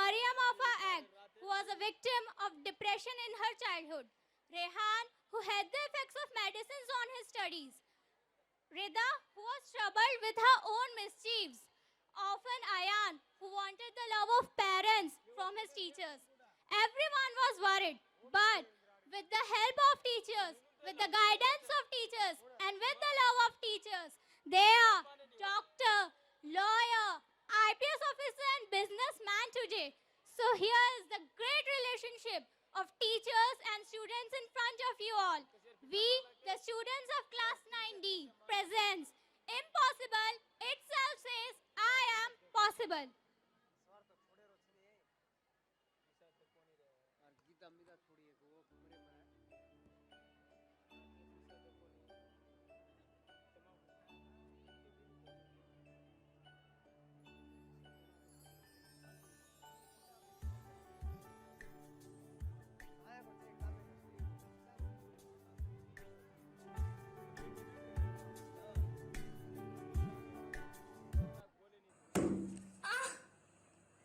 Mariam of our act, who was a victim of depression in her childhood. Rehan, who had the effects of medicines on his studies. Rida, who was troubled with her own mischiefs. Often Ayan, who wanted the love of parents from his teachers. Everyone was worried, but with the help of teachers, with the guidance of teachers, and with the love of teachers, they are doctor, lawyer, IPS officer, and businessman today. So here is the great relationship of teachers and students in front of you all. We, the students of class 9D, presents Impossible itself says I am possible.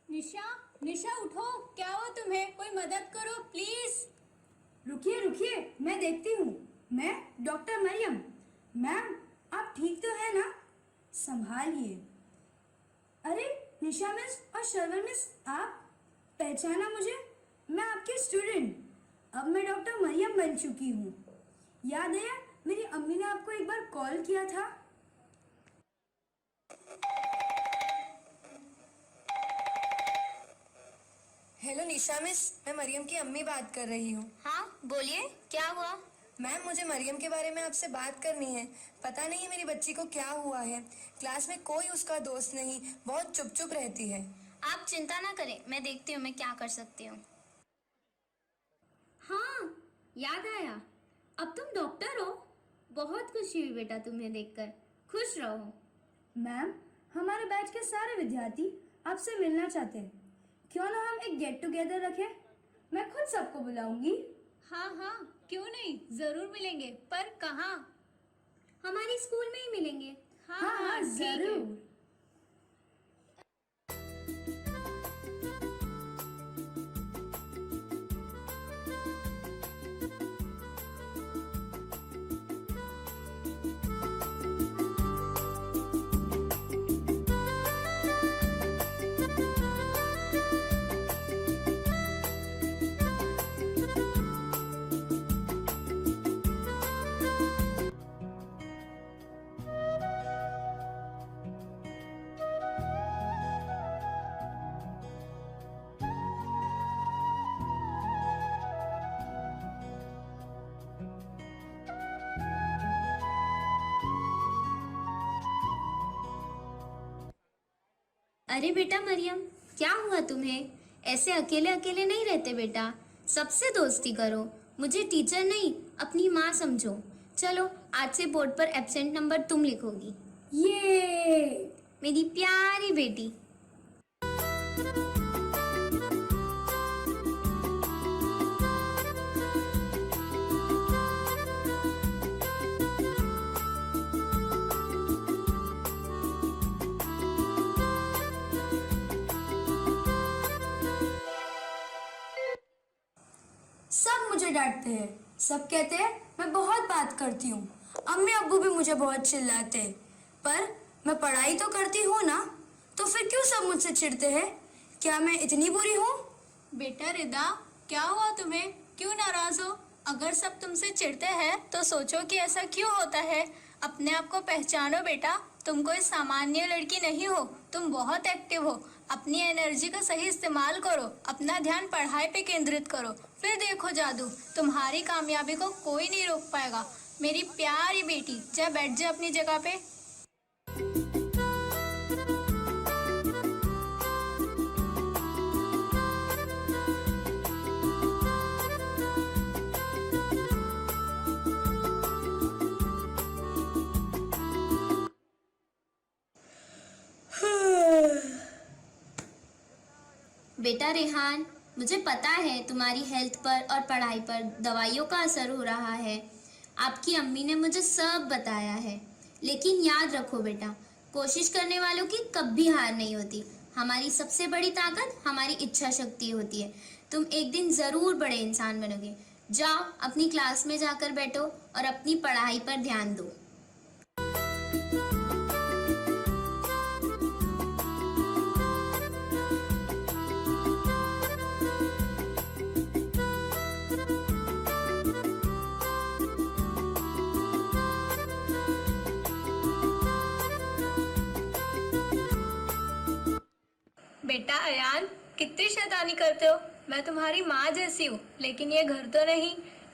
निशा, निशा उठो, क्या हुआ तुम्हें? कोई मदद करो please. रुकिए रुकिए, मैं देखती हूँ। मैं डॉक्टर मरियम। मैम, आप ठीक तो है ना? संभालिए। अरे निशा मिस और शर्वल मिस, आप पहचाना मुझे? मैं आपकी स्टूडेंट, अब मैं डॉक्टर मरियम बन चुकी हूँ। याद है मेरी अम्मी ने आपको एक बार कॉल किया था? हेलो निशा मिस, मैं मरियम की अम्मी बात कर रही हूँ। हाँ बोलिए, क्या हुआ? मैम, मुझे मरियम के बारे में आपसे बात करनी है। पता नहीं है मेरी बच्ची को क्या हुआ है। क्लास में कोई उसका दोस्त नहीं, बहुत चुप चुप रहती है। आप चिंता ना करें, मैं देखती हूँ मैं क्या कर सकती हूँ। हाँ, याद आया, अब तुम डॉक्टर हो। बहुत खुशी हुई बेटा तुम्हें देखकर, खुश रहो। मैम, हमारे बैच के सारे विद्यार्थी आपसे मिलना चाहते हैं। क्यों ना हम एक गेट टुगेदर रखें? मैं खुद सबको बुलाऊंगी। हाँ हाँ, क्यों नहीं, जरूर मिलेंगे, पर कहाँ? हमारे स्कूल में ही मिलेंगे। हाँ, जरूर। अरे बेटा मरियम, क्या हुआ तुम्हें? ऐसे अकेले अकेले नहीं रहते बेटा, सबसे दोस्ती करो। मुझे टीचर नहीं, अपनी माँ समझो। चलो, आज से बोर्ड पर एब्सेंट नंबर तुम लिखोगी। ये मेरी प्यारी बेटी। सब मुझे डांटते हैं, सब कहते हैं मैं बहुत बात करती हूँ। अम्मी अब्बू भी मुझे बहुत चिल्लाते हैं, पर मैं पढ़ाई तो करती हूँ ना, तो फिर क्यों सब मुझसे चिढ़ते हैं? क्या मैं इतनी बुरी हूँ? बेटा रिदा, क्या हुआ तुम्हें? क्यों नाराज हो? अगर सब तुमसे चिढ़ते हैं तो सोचो कि ऐसा क्यों होता है। अपने आप को पहचानो बेटा, तुम कोई सामान्य लड़की नहीं हो, तुम बहुत एक्टिव हो। अपनी एनर्जी का सही इस्तेमाल करो, अपना ध्यान पढ़ाई पे केंद्रित करो, फिर देखो जादू, तुम्हारी कामयाबी को कोई नहीं रोक पाएगा। मेरी प्यारी बेटी, जा बैठ जा अपनी जगह पे। बेटा रेहान, मुझे पता है तुम्हारी हेल्थ पर और पढ़ाई पर दवाइयों का असर हो रहा है। आपकी अम्मी ने मुझे सब बताया है, लेकिन याद रखो बेटा, कोशिश करने वालों की कभी हार नहीं होती। हमारी सबसे बड़ी ताकत हमारी इच्छा शक्ति होती है। तुम एक दिन ज़रूर बड़े इंसान बनोगे। जाओ अपनी क्लास में जाकर बैठो और अपनी पढ़ाई पर ध्यान दो। बेटा अयान, कितनी शैतानी करते हो। मैं तुम्हारी माँ जैसी हूँ, लेकिन ये घर तो नहीं।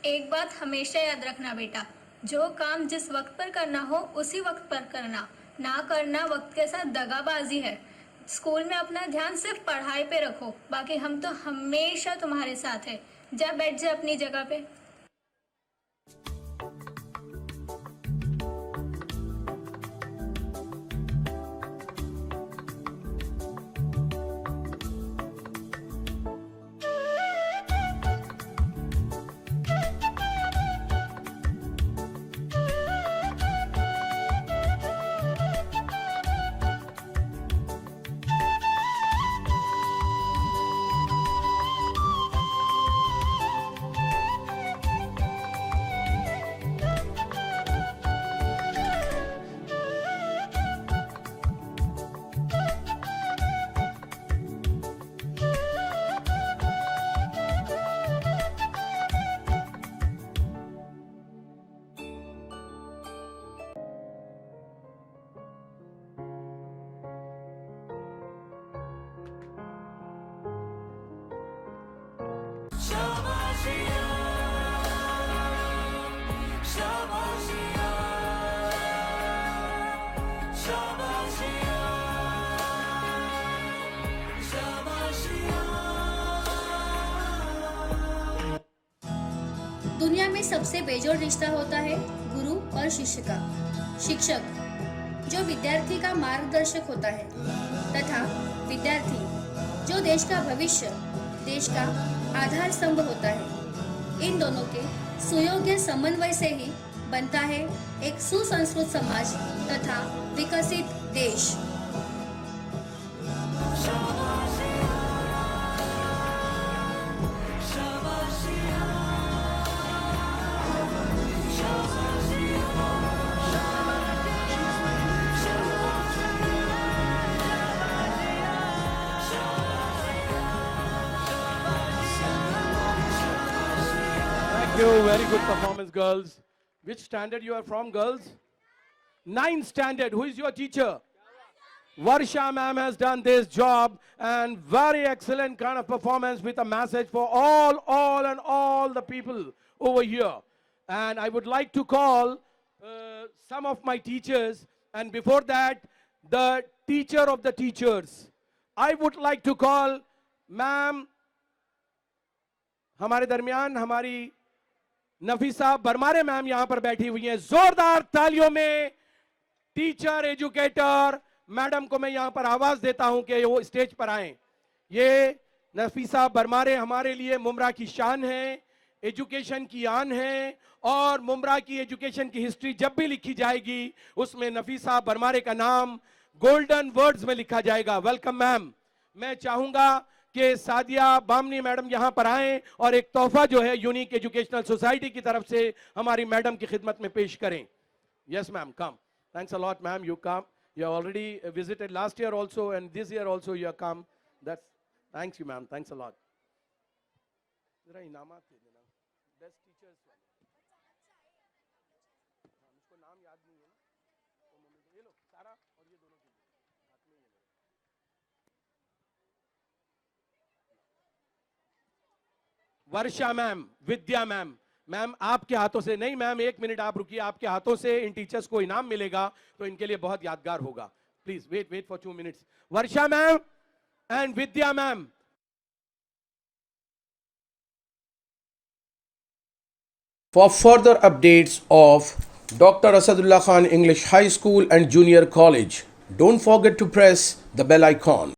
एक बात हमेशा याद रखना बेटा, जो काम जिस वक्त पर करना हो उसी वक्त पर करना, ना करना वक्त के साथ दगाबाजी है। स्कूल में अपना ध्यान सिर्फ पढ़ाई पे रखो, बाकी हम तो हमेशा तुम्हारे साथ है। जा बैठ जा अपनी जगह पे। दुनिया में सबसे बेजोड़ रिश्ता होता है गुरु और शिष्य का। शिक्षक जो विद्यार्थी का मार्गदर्शक होता है तथा विद्यार्थी जो देश का भविष्य, देश का आधार स्तंभ होता है। इन दोनों के सुयोग्य समन्वय से ही बनता है एक सुसंस्कृत समाज तथा विकसित देश। Thank you. Very good performance, girls. Which standard you are from, girls? 9th standard. Who is your teacher? Varsha ma'am has done this job and very excellent kind of performance with a message for all the people over here. And I would like to call some of my teachers, and before that, the teacher of the teachers. I would like to call ma'am, हमारे दरमियान हमारी Nafisa बरमारे ma'am यहां पर बैठी हुई हैं। जोरदार तालियों में टीचर एजुकेटर मैडम को मैं यहां पर आवाज देता हूं कि वो स्टेज पर आएं। ये नफीसा बरमारे हमारे लिए मुमरा की शान है, एजुकेशन की आन है, और मुमरा की एजुकेशन की हिस्ट्री जब भी लिखी जाएगी उसमें नफीसा बरमारे का नाम गोल्डन वर्ड्स में लिखा जाएगा। Welcome ma'am. मैं चाहूंगा कि सादिया बामनी मैडम यहां पर आएं और एक तोहफा जो है यूनिक एजुकेशनल सोसाइटी की तरफ से हमारी मैडम की खिदमत में पेश करें। Yes ma'am, come. Thanks a lot ma'am, you come. You have already visited last year also, and this year also you have come. That's thanks you, ma'am. Thanks a lot. जरा इनामात दे देना, best teachers वाले। मुझको नाम याद नहीं है ना, तो ये लो सारा और ये दोनों के लिए हाथ में ये लो। वर्षा मैम, विद्या मैम, मैम आपके हाथों से नहीं, मैम एक मिनट आप रुकिए, आपके हाथों से इन टीचर्स को इनाम मिलेगा तो इनके लिए बहुत यादगार होगा। Please wait for 2 minutes। Varsha ma'am and Vidya ma'am. For further updates of Dr. Asadullah Khan English High School and Junior College, don't forget to press the bell icon.